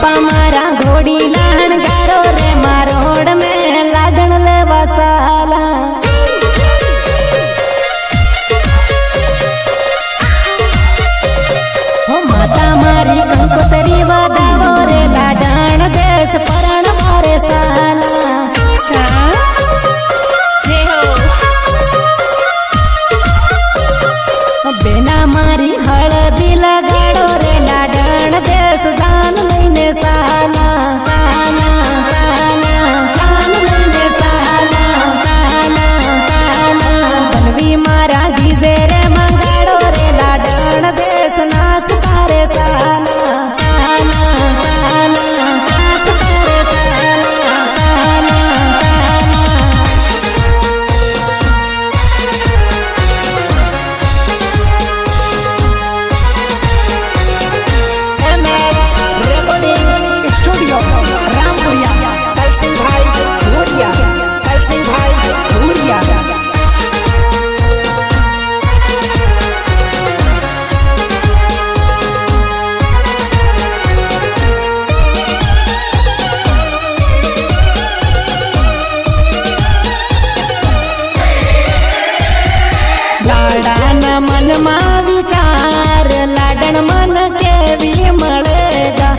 बापा मारा घोड़ी लान गारो रे मारोड़ में लागण ले बसाला हो माता मारी कंकोतरी वादावो रे लाडण देश परण मारे साला जय हो बेना मारी हळदी लगाड़ो रे लाडण देश जान लईने साला जान लईने साला बनवी मारा डीजे रे मंगाड़ो रे लाडण देश नाच तारे साला नाच तारे साला लाडन मन मा विचार लाडन मन केवी मळेगा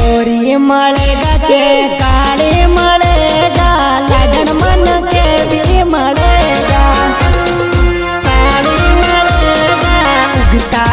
ओरी मळेगा के काळे मळेगा लाडन मन केवी मळेगा काळे मळेगा उगता